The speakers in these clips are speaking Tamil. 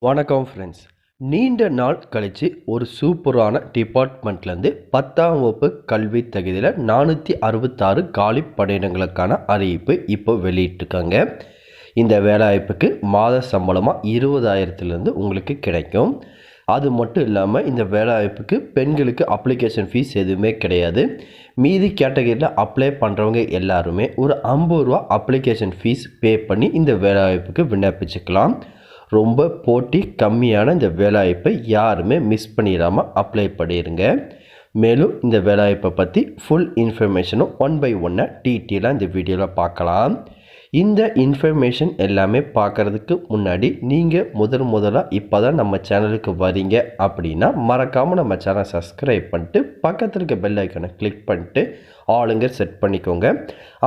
வணக்கம் ஃப்ரெண்ட்ஸ். நீண்ட நாள் கழித்து ஒரு சூப்பரான டிபார்ட்மெண்ட்லேருந்து 10ஆம் வகுப்பு கல்வி தகுதியில் 466 காலி பணியிடங்களுக்கான அறிவிப்பு இப்போ வெளியிட்டிருக்காங்க. இந்த வேலைவாய்ப்புக்கு மாத சம்பளமாக 20,000 உங்களுக்கு கிடைக்கும். அது மட்டும் இல்லாமல் இந்த வேலைவாய்ப்புக்கு பெண்களுக்கு அப்ளிகேஷன் ஃபீஸ் எதுவுமே கிடையாது. மீதி கேட்டகரியில் அப்ளை பண்ணுறவங்க எல்லாருமே ஒரு 50 ரூபா அப்ளிகேஷன் ஃபீஸ் பே பண்ணி இந்த வேலைவாய்ப்புக்கு விண்ணப்பிச்சுக்கலாம். ரொம்ப போட்டி கம்மியான இந்த வேலைவாய்ப்பை யாருமே மிஸ் பண்ணிடாமல் அப்ளை பண்ணிடுங்க. மேலும் இந்த வேலைவாய்ப்பை பற்றி ஃபுல் இன்ஃபர்மேஷனும் 1 by 1 டீட்டெயிலாக இந்த வீடியோவில் பார்க்கலாம். இந்த இன்ஃபர்மேஷன் எல்லாமே பார்க்குறதுக்கு முன்னாடி நீங்கள் முதலாக இப்போ தான் நம்ம சேனலுக்கு வரீங்க அப்படின்னா மறக்காமல் நம்ம சேனலை சப்ஸ்கிரைப் பண்ணிட்டு பக்கத்தில் இருக்க பெல் ஐக்கனை கிளிக் பண்ணிட்டு ஆளுங்க செட் பண்ணிக்கோங்க.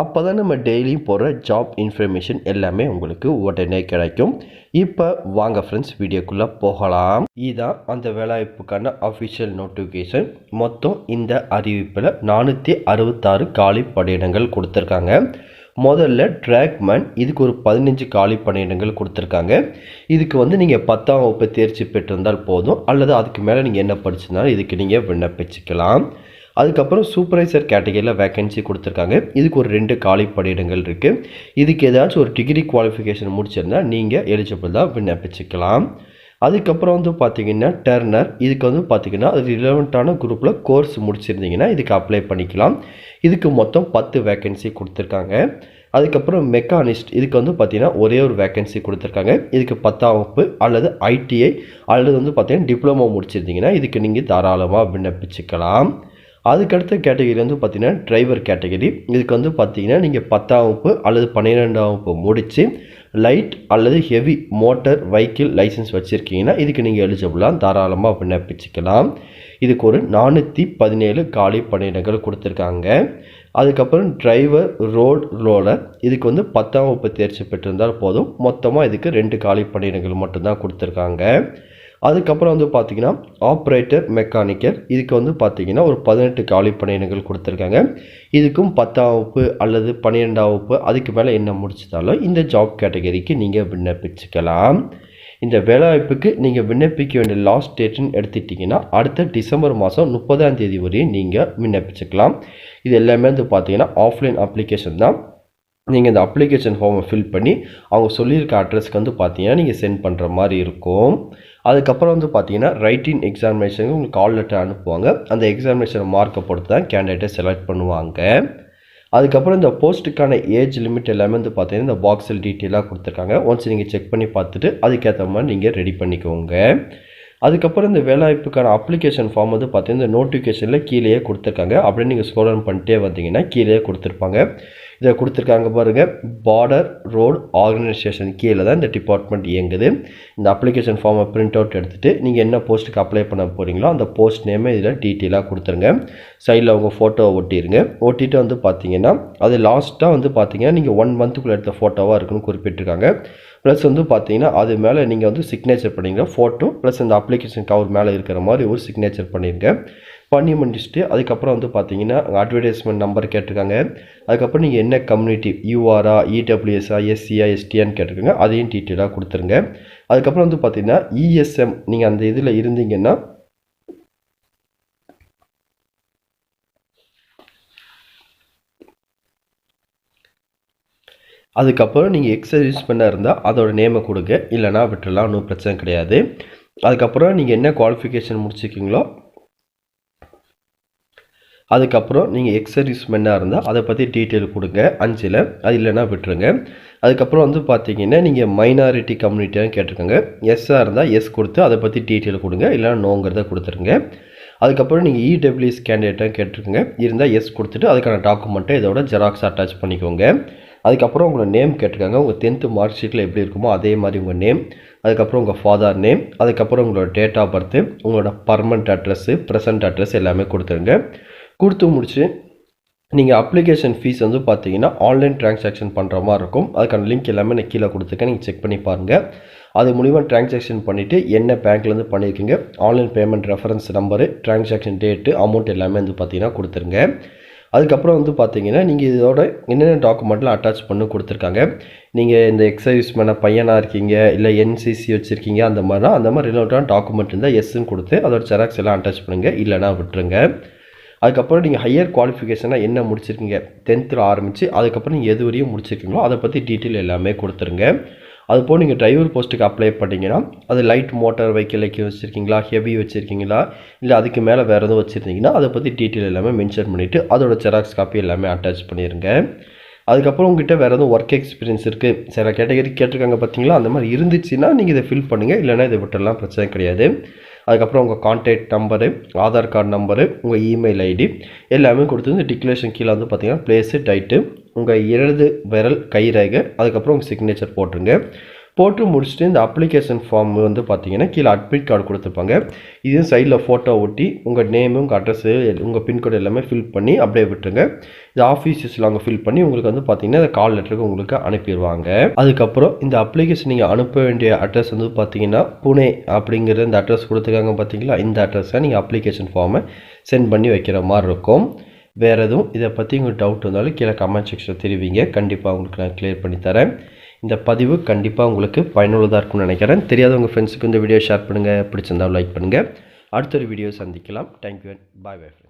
அப்போ தான் நம்ம டெய்லியும் போடுற ஜாப் இன்ஃபர்மேஷன் எல்லாமே உங்களுக்கு உடனே கிடைக்கும். இப்போ வாங்க ஃப்ரெண்ட்ஸ் வீடியோக்குள்ளே போகலாம். இதுதான் அந்த வேலைவாய்ப்புக்கான அஃபிஷியல் நோட்டிஃபிகேஷன். மொத்தம் இந்த அறிவிப்பில் 466 காலி பணியிடங்கள் கொடுத்துருக்காங்க. முதல்ல ட்ராக்மேன், இதுக்கு ஒரு 15 காலி பணியிடங்கள் கொடுத்துருக்காங்க. இதுக்கு நீங்கள் 10ஆம் வகுப்பு தேர்ச்சி பெற்றிருந்தால் போதும், அல்லது அதுக்கு மேலே நீங்கள் என்ன படிச்சிருந்தாலும் இதுக்கு நீங்கள் விண்ணப்பிச்சுக்கலாம். அதுக்கப்புறம் சூப்பர்வைசர் கேட்டகரியில் வேக்கன்சி கொடுத்துருக்காங்க. இதுக்கு ஒரு 2 காலி பணியிடங்கள் இருக்குது. இதுக்கு ஏதாச்சும் ஒரு டிகிரி குவாலிஃபிகேஷன் முடிச்சிருந்தால் நீங்கள் எலிஜிபிள் தான் விண்ணப்பிச்சுக்கலாம். அதுக்கப்புறம் பார்த்தீங்கன்னா டர்னர், இதுக்கு பார்த்தீங்கன்னா அது ரிலவெண்ட்டான குரூப்பில் கோர்ஸ் முடிச்சிருந்தீங்கன்னா இதுக்கு அப்ளை பண்ணிக்கலாம். இதுக்கு மொத்தம் 10 வேக்கன்சி கொடுத்துருக்காங்க. அதுக்கப்புறம் மெக்கானிஸ்ட், இதுக்கு பார்த்தீங்கன்னா ஒரே ஒரு வேக்கன்சி கொடுத்துருக்காங்க. இதுக்கு 10ஆம் வகுப்பு அல்லது ஐடிஐ அல்லது பார்த்தீங்கன்னா டிப்ளமோ முடிச்சிருந்தீங்கன்னா இதுக்கு நீங்கள் தாராளமாக விண்ணப்பிச்சுக்கலாம். அதுக்கடுத்த கேட்டகரி பார்த்தீங்கன்னா டிரைவர் கேட்டகரி. இதுக்கு பார்த்தீங்கன்னா நீங்கள் 10ஆம் வகுப்பு அல்லது 12ஆம் வகுப்பு முடித்து லைட் அல்லது ஹெவி மோட்டார் வெஹிக்கிள் லைசன்ஸ் வச்சுருக்கீங்கன்னா இதுக்கு நீங்கள் எலிஜிபிளாக தாராளமாக விண்ணப்பிச்சுக்கலாம். இதுக்கு ஒரு 417 காலி பணியிடங்கள் கொடுத்துருக்காங்க. அதுக்கப்புறம் டிரைவர் ரோட் ரோலர், இதுக்கு 10ஆம் வகுப்பு தேர்ச்சி பெற்றிருந்தால் போதும். மொத்தமாக இதுக்கு 2 காலி பணியிடங்கள் மட்டும்தான் கொடுத்துருக்காங்க. அதுக்கப்புறம் பார்த்தீங்கன்னா ஆப்ரேட்டர் மெக்கானிக்கல், இதுக்கு பார்த்தீங்கன்னா ஒரு 18 காலி பணியிடங்கள் கொடுத்துருக்காங்க. இதுக்கும் 10ஆம் வகுப்பு அல்லது 12ஆம் வகுப்பு அதுக்கு மேலே என்ன முடிச்சிட்டாலும் இந்த ஜாப் கேட்டகரிக்கு நீங்கள் விண்ணப்பிச்சுக்கலாம். இந்த வேலைவாய்ப்புக்கு நீங்கள் விண்ணப்பிக்க வேண்டிய லாஸ்ட் டேட்டுன்னு எடுத்துட்டிங்கன்னா அடுத்த டிசம்பர் மாதம் 30ஆம் தேதி வரையும் நீங்கள் விண்ணப்பிச்சுக்கலாம். இது எல்லாமே பார்த்தீங்கன்னா ஆஃப்லைன் அப்ளிகேஷன் தான். நீங்கள் இந்த அப்ளிகேஷன் ஃபார்மை ஃபில் பண்ணி அவங்க சொல்லியிருக்க அட்ரஸ்க்கு பார்த்தீங்கன்னா நீங்கள் சென்ட் பண்ணுற மாதிரி இருக்கும். அதுக்கப்புறம் பார்த்தீங்கன்னா ரைட்டிங் எக்ஸாமினேஷனுக்கு உங்களுக்கு கால் லெட்டர் அனுப்புவாங்க. அந்த எக்ஸாமினேஷன் மார்க்கை பொறுத்து தான் கேண்டிடேட்டை செலக்ட் பண்ணுவாங்க. அதுக்கப்புறம் இந்த போஸ்ட்டுக்கான ஏஜ் லிமிட் எல்லாமே பார்த்தீங்கன்னா இந்த பாக்ஸில் டீட்டெயிலாக கொடுத்துருக்காங்க. ஒன்ஸ் நீங்கள் செக் பண்ணி பார்த்துட்டு அதுக்கேற்ற மாதிரி நீங்கள் ரெடி பண்ணிக்கோங்க. அதுக்கப்புறம் இந்த வேலைவாய்ப்புக்கான அப்ளிகேஷன் ஃபார்ம் பார்த்தீங்கன்னா இந்த நோட்டிஃபிகேஷனில் கீழேயே கொடுத்துருக்காங்க. அப்படியே நீங்கள் ஸ்க்ரோல் டவுன் பண்ணிட்டே வந்தீங்கன்னா கீழே கொடுத்துருப்பாங்க. இதை கொடுத்துருக்காங்க பாருங்கள், பார்டர் ரோடு ஆர்கனைசேஷன் கீழே தான் இந்த டிபார்ட்மெண்ட் இயங்குது. இந்த அப்ளிகேஷன் ஃபார்மை பிரிண்ட் அவுட் எடுத்துகிட்டு நீங்கள் என்ன போஸ்ட்டுக்கு அப்ளை பண்ண போகிறீங்களோ அந்த போஸ்ட் நேமே இதில் டீட்டெயிலாக கொடுத்துருங்க. சைடில் அவங்க ஃபோட்டோவை ஒட்டிடுங்க. ஒட்டிட்டு பார்த்தீங்கன்னா அது லாஸ்ட்டாக பார்த்தீங்கன்னா நீங்கள் 1 மந்த்துக்குள்ளே எடுத்த ஃபோட்டோவாக இருக்குன்னு குறிப்பிட்டிருக்காங்க. ப்ளஸ் பார்த்தீங்கன்னா அது மேலே நீங்கள் சிக்னேச்சர் பண்ணிங்க ஃபோட்டோ ப்ளஸ் இந்த அப்ளிகேஷன் கவர் மேலே இருக்கிற மாதிரி ஒரு சிக்னேச்சர் பண்ணிடுங்க. பண்ணி முடிச்சுட்டு அதுக்கப்புறம் பார்த்தீங்கன்னா அட்வர்டைஸ்மெண்ட் நம்பர் கேட்டிருக்காங்க. அதுக்கப்புறம் நீங்கள் என்ன கம்யூனிட்டி, யூஆரா, இடபிள்யூஎஸ்ஆ, எஸ்சியா, எஸ்டியான்னு கேட்டிருக்காங்க. அதையும் டீட்டெயிலாக கொடுத்துருங்க. அதுக்கப்புறம் பார்த்தீங்கன்னா இஎஸ்எம் நீங்கள் அந்த இதில் இருந்தீங்கன்னா அதுக்கப்புறம் நீங்கள் எக்ஸர்வீஸ் பண்ண இருந்தால் அதோட நேமை கொடுங்க, இல்லைனா விட்டுடலாம், ஒன்றும் பிரச்சனை கிடையாது. அதுக்கப்புறம் நீங்கள் என்ன குவாலிஃபிகேஷன் முடிச்சிருக்கீங்களோ அதுக்கப்புறம் நீங்கள் எக்ஸர்வீஸ் மென்னாக இருந்தால் அதை பற்றி டீட்டெயில் கொடுங்க 5ல், அது இல்லைனா விட்டுருங்க. அதுக்கப்புறம் பார்த்தீங்கன்னா நீங்கள் மைனாரிட்டி கம்யூனிட்டியான்னு கேட்டிருக்காங்க. எஸ்ஸாக இருந்தால் எஸ் கொடுத்து அதை பற்றி டீட்டெயில் கொடுங்க, இல்லைனா நோங்கிறத கொடுத்துருங்க. அதுக்கப்புறம் நீங்கள் இடபிள்யூஎஸ் கேண்டிடேட்டாக கேட்டிருக்கங்க. இருந்தால் எஸ் கொடுத்துட்டு அதுக்கான டாக்குமெண்ட்டை இதோட ஜெராக்ஸ் அட்டாச் பண்ணிக்கோங்க. அதுக்கப்புறம் உங்களோட நேம் கேட்டிருக்காங்க. உங்கள் 10th மார்க் ஷீட்டில் எப்படி இருக்குமோ அதே மாதிரி உங்கள் நேம், அதுக்கப்புறம் உங்கள் ஃபாதர் நேம், அதுக்கப்புறம் உங்களோட டேட் ஆஃப் பர்த்து, உங்களோட பர்மனெண்ட் அட்ரஸ்ஸு, ப்ரெசன்ட் அட்ரஸ் எல்லாமே கொடுத்துருங்க. கொடுத்து முடிச்சு நீங்கள் அப்ளிகேஷன் ஃபீஸ் பார்த்தீங்கன்னா ஆன்லைன் ட்ரான்சாக்ஷன் பண்ணுற மாதிரி இருக்கும். அதுக்கான லிங்க் எல்லாமே நான் கீழே கொடுத்துருக்கேன், நீங்கள் செக் பண்ணி பாருங்கள். அது மூலிமா ட்ரான்சாக்ஷன் பண்ணிவிட்டு என்ன பேங்க்லேருந்து பண்ணியிருக்கீங்க, online payment reference number, transaction date, amount எல்லாமே பார்த்தீங்கன்னா கொடுத்துருங்க. அதுக்கப்புறம் வந்து பார்த்தீங்கன்னா, நீங்கள் இதோட என்னென்ன டாக்குமெண்ட்லாம் அட்டாச் பண்ணி கொடுத்துருக்காங்க. நீங்கள் இந்த எக்ஸைஸ் மேன பையனா இருக்கீங்க, இல்ல என்சிசி வச்சிருக்கீங்க அந்த மாரி ரிலேட்டடான டாக்குமெண்ட் இருந்தா எஸ்ன்னு குடுத்து, அதோட ஜெராக்ஸ் எல்லாம் அட்டாச் பண்ணுங்க. இல்லன்னா விட்டுருங்க. அதுக்கப்புறம் நீங்கள் ஹையர் குவாலிஃபிகேஷனா என்ன முடிச்சிருக்கீங்க? 10th ஆரம்பிச்சு, அதுக்கப்புறம் நீங்க எது வரையும் முடிச்சிருக்கீங்களோ, அத பத்தி டீட்டெயில் எல்லாமே குடுத்துருங்க. அதுபோக நீங்க டிரைவர் போஸ்ட்டுக்கு அப்ளை பண்ணீங்கன்னா, அது லைட் மோட்டார் வெஹிக்கிள் வச்சிருக்கீங்களா? ஹெவி வச்சிருக்கீங்களா? இல்ல அதுக்கு மேல வேற எதுவும் வச்சிருந்தீங்கன்னா, அத பத்தி டீட்டெயில் எல்லாமே மென்ஷன் பண்ணிட்டு, அதோட ஜெராக்ஸ் காப்பி எல்லாமே அட்டாச் பண்ணிருங்க. அதுக்கப்புறம் உங்ககிட்ட வேற எதுவும் ஒர்க் எக்ஸ்பீரியன்ஸ் இருக்கு. சில கேட்டகரி கேட்டிருக்காங்க பார்த்தீங்களா? அந்த மாரி இருந்துச்சுன்னா, நீங்க இத ஃபில் பண்ணுங்க. இல்லன்னா இத விட்டுறலாம். பிரச்சனை கிடையாது. அதுக்கப்புறம் உங்க contact number, Aadhaar card number, உங்க இமெயில் ஐடி எல்லாமே கொடுத்து இந்த டிக்ளரேஷன் கீழ வந்து பார்த்தீங்கன்னா, பிளேஸு, டேட்டு, உங்க இடது விரல் கை ரேகை, அதுக்கப்புறம் உங்க சிக்னேச்சர் போட்டுருங்க. போட்டு முடிச்சுட்டு இந்த அப்ளிகேஷன் ஃபார்ம் வந்து பார்த்தீங்கன்னா, கீழ அட்மிட் கார்டு குடுத்துருப்பாங்க. இதையும் சைடுல ஃபோட்டோ ஒட்டி, உங்க நேமு, உங்க அட்ரஸு, உங்க பின்கோடு எல்லாமே ஃபில் பண்ணி அப்படியே விட்டுருங்க. இந்த ஆஃபீஸஸ்ல அவங்க ஃபில் பண்ணி உங்களுக்கு வந்து பார்த்தீங்கன்னா, இந்த கால் லெட்டருக்கு உங்களுக்கு அனுப்பிருவாங்க. அதுக்கப்புறம் இந்த அப்ளிகேஷன் நீங்க அனுப்ப வேண்டிய அட்ரஸ் வந்து பார்த்தீங்கன்னா, புனே அப்படிங்கிற இந்த அட்ரஸ் குடுத்துருக்காங்க பார்த்தீங்களா? இந்த அட்ரஸ நீங்க அப்ளிகேஷன் ஃபார்ம சென்ட் பண்ணி வைக்கிற மாரி இருக்கும். வேற எதுவும் இத பத்தி உங்களுக்கு டவுட் இருந்தாலும் கீழ கமெண்ட் செக்ஷன்ல தெரிவிங்க. கண்டிப்பா உங்களுக்கு நான் கிளியர் பண்ணி தரேன். இந்த பதிவு கண்டிப்பா உங்களுக்கு பயனுள்ளதா இருக்கும்னு நினைக்கிறேன். தெரியாத உங்க ஃப்ரெண்ட்ஸ்க்கு இந்த வீடியோ ஷேர் பண்ணுங்க. பிடிச்சிருந்தா லைக் பண்ணுங்க. அடுத்த ஒரு வீடியோ சந்திக்கலாம். Thank you and bye bye.